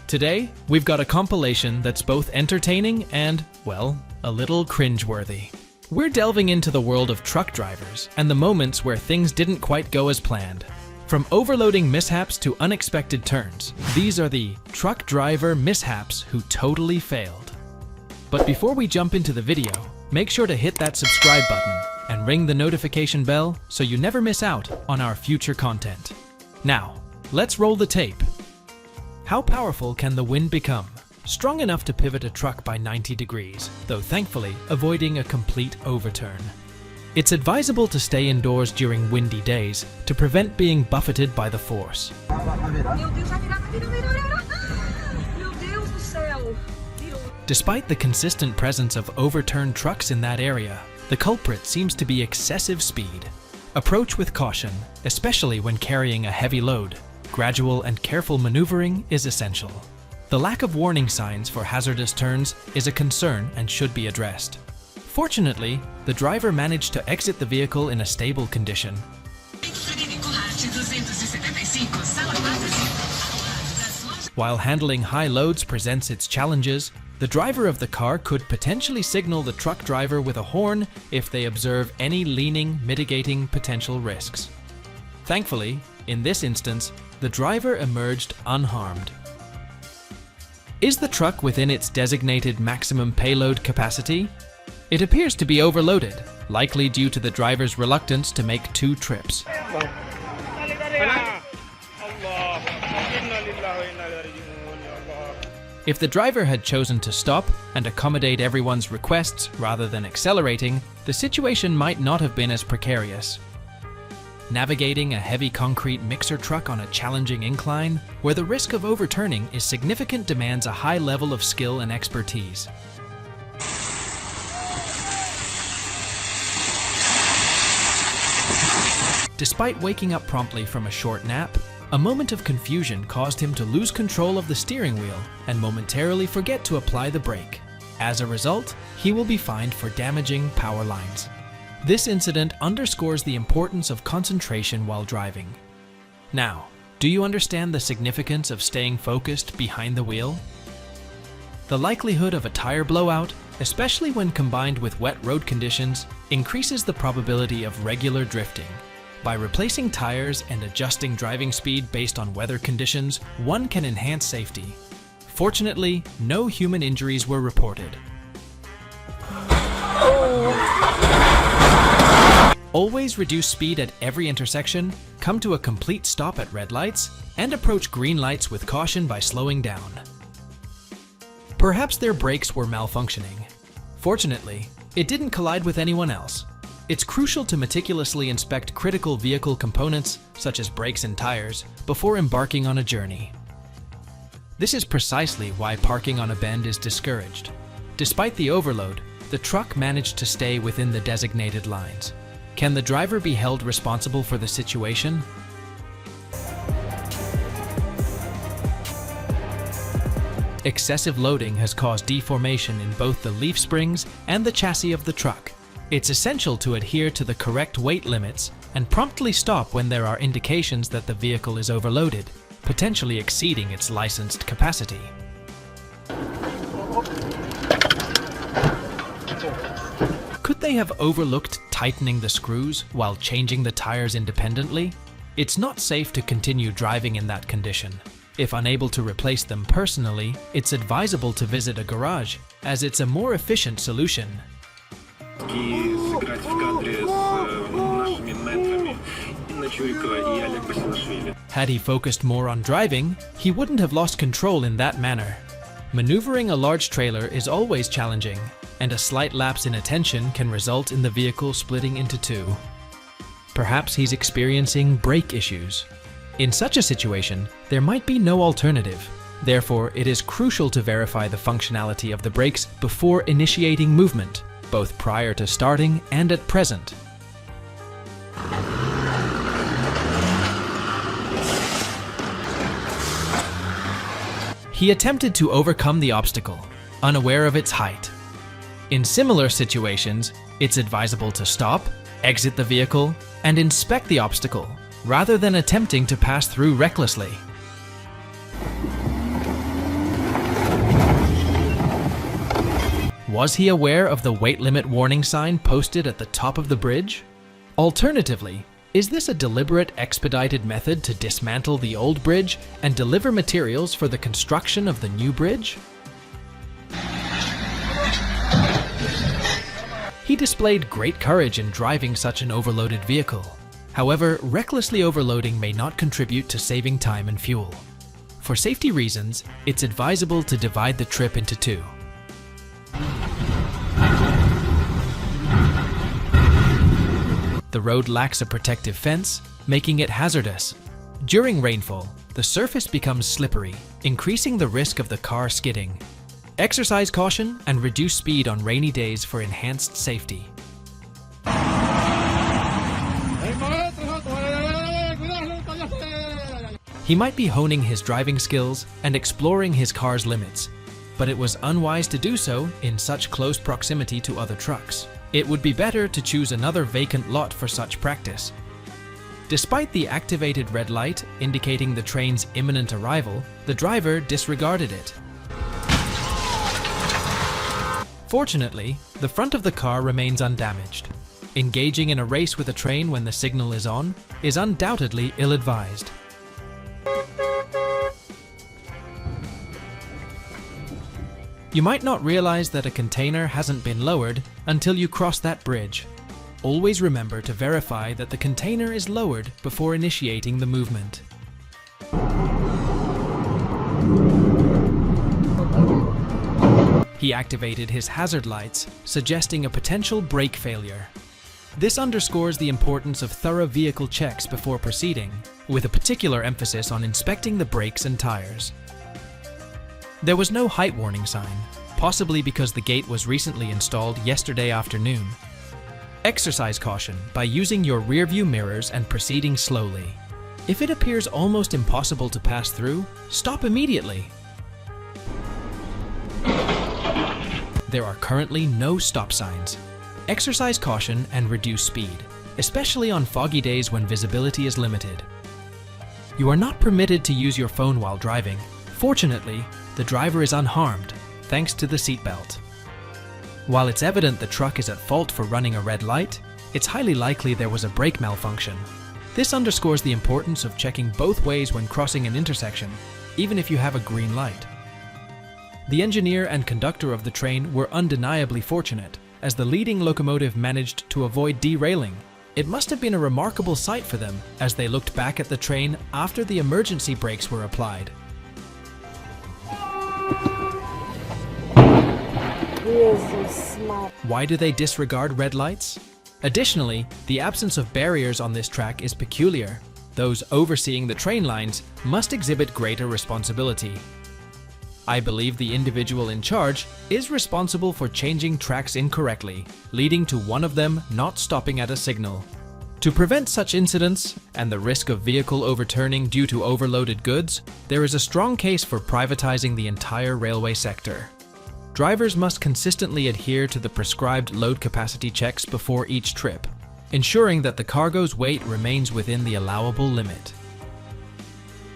Today, we've got a compilation that's both entertaining and, well, a little cringeworthy. We're delving into the world of truck drivers and the moments where things didn't quite go as planned. From overloading mishaps to unexpected turns, these are the truck driver mishaps who totally failed. But before we jump into the video, make sure to hit that subscribe button and ring the notification bell so you never miss out on our future content. Now, let's roll the tape. How powerful can the wind become? Strong enough to pivot a truck by 90 degrees, though thankfully avoiding a complete overturn. It's advisable to stay indoors during windy days to prevent being buffeted by the force. Despite the consistent presence of overturned trucks in that area, the culprit seems to be excessive speed. Approach with caution, especially when carrying a heavy load. Gradual and careful maneuvering is essential. The lack of warning signs for hazardous turns is a concern and should be addressed. Fortunately, the driver managed to exit the vehicle in a stable condition. While handling high loads presents its challenges, the driver of the car could potentially signal the truck driver with a horn if they observe any leaning, mitigating potential risks. Thankfully, in this instance, the driver emerged unharmed. Is the truck within its designated maximum payload capacity? It appears to be overloaded, likely due to the driver's reluctance to make 2 trips. If the driver had chosen to stop and accommodate everyone's requests rather than accelerating, the situation might not have been as precarious. Navigating a heavy concrete mixer truck on a challenging incline, where the risk of overturning is significant, demands a high level of skill and expertise. Despite waking up promptly from a short nap, a moment of confusion caused him to lose control of the steering wheel and momentarily forget to apply the brake. As a result, he will be fined for damaging power lines. This incident underscores the importance of concentration while driving. Now, do you understand the significance of staying focused behind the wheel? The likelihood of a tire blowout, especially when combined with wet road conditions, increases the probability of regular drifting. By replacing tires and adjusting driving speed based on weather conditions, one can enhance safety. Fortunately, no human injuries were reported. Always reduce speed at every intersection, come to a complete stop at red lights, and approach green lights with caution by slowing down. Perhaps their brakes were malfunctioning. Fortunately, it didn't collide with anyone else. It's crucial to meticulously inspect critical vehicle components, such as brakes and tires, before embarking on a journey. This is precisely why parking on a bend is discouraged. Despite the overload, the truck managed to stay within the designated lines. Can the driver be held responsible for the situation? Excessive loading has caused deformation in both the leaf springs and the chassis of the truck. It's essential to adhere to the correct weight limits and promptly stop when there are indications that the vehicle is overloaded, potentially exceeding its licensed capacity. Could they have overlooked tightening the screws while changing the tires independently? It's not safe to continue driving in that condition. If unable to replace them personally, it's advisable to visit a garage, as it's a more efficient solution. Had he focused more on driving, he wouldn't have lost control in that manner. Maneuvering a large trailer is always challenging, and a slight lapse in attention can result in the vehicle splitting into 2. Perhaps he's experiencing brake issues. In such a situation, there might be no alternative. Therefore, it is crucial to verify the functionality of the brakes before initiating movement, both prior to starting and at present. He attempted to overcome the obstacle, unaware of its height. In similar situations, it's advisable to stop, exit the vehicle, and inspect the obstacle, rather than attempting to pass through recklessly. Was he aware of the weight limit warning sign posted at the top of the bridge? Alternatively, is this a deliberate, expedited method to dismantle the old bridge and deliver materials for the construction of the new bridge? He displayed great courage in driving such an overloaded vehicle. However, recklessly overloading may not contribute to saving time and fuel. For safety reasons, it's advisable to divide the trip into two. The road lacks a protective fence, making it hazardous. During rainfall, the surface becomes slippery, increasing the risk of the car skidding. Exercise caution and reduce speed on rainy days for enhanced safety. He might be honing his driving skills and exploring his car's limits, but it was unwise to do so in such close proximity to other trucks. It would be better to choose another vacant lot for such practice. Despite the activated red light indicating the train's imminent arrival, the driver disregarded it. Fortunately, the front of the car remains undamaged. Engaging in a race with a train when the signal is on is undoubtedly ill-advised. You might not realize that a container hasn't been lowered until you cross that bridge. Always remember to verify that the container is lowered before initiating the movement. He activated his hazard lights, suggesting a potential brake failure. This underscores the importance of thorough vehicle checks before proceeding, with a particular emphasis on inspecting the brakes and tires. There was no height warning sign, possibly because the gate was recently installed yesterday afternoon. Exercise caution by using your rearview mirrors and proceeding slowly. If it appears almost impossible to pass through, stop immediately. There are currently no stop signs. Exercise caution and reduce speed, especially on foggy days when visibility is limited. You are not permitted to use your phone while driving. Fortunately, the driver is unharmed, thanks to the seatbelt. While it's evident the truck is at fault for running a red light, it's highly likely there was a brake malfunction. This underscores the importance of checking both ways when crossing an intersection, even if you have a green light. The engineer and conductor of the train were undeniably fortunate, as the leading locomotive managed to avoid derailing. It must have been a remarkable sight for them as they looked back at the train after the emergency brakes were applied. He is so smart. Why do they disregard red lights? Additionally, the absence of barriers on this track is peculiar. Those overseeing the train lines must exhibit greater responsibility. I believe the individual in charge is responsible for changing tracks incorrectly, leading to one of them not stopping at a signal. To prevent such incidents and the risk of vehicle overturning due to overloaded goods, there is a strong case for privatizing the entire railway sector. Drivers must consistently adhere to the prescribed load capacity checks before each trip, ensuring that the cargo's weight remains within the allowable limit.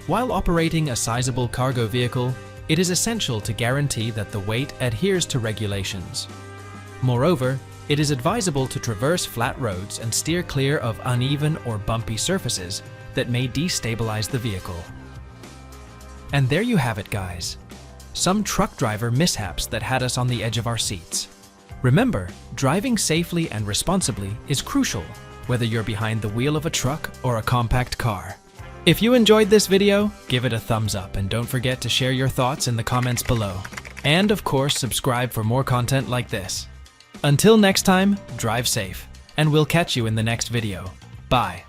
While operating a sizable cargo vehicle, it is essential to guarantee that the weight adheres to regulations. Moreover, it is advisable to traverse flat roads and steer clear of uneven or bumpy surfaces that may destabilize the vehicle. And there you have it, guys. Some truck driver mishaps that had us on the edge of our seats. Remember, driving safely and responsibly is crucial, whether you're behind the wheel of a truck or a compact car. If you enjoyed this video, give it a thumbs up and don't forget to share your thoughts in the comments below. And of course, subscribe for more content like this. Until next time, drive safe, and we'll catch you in the next video. Bye.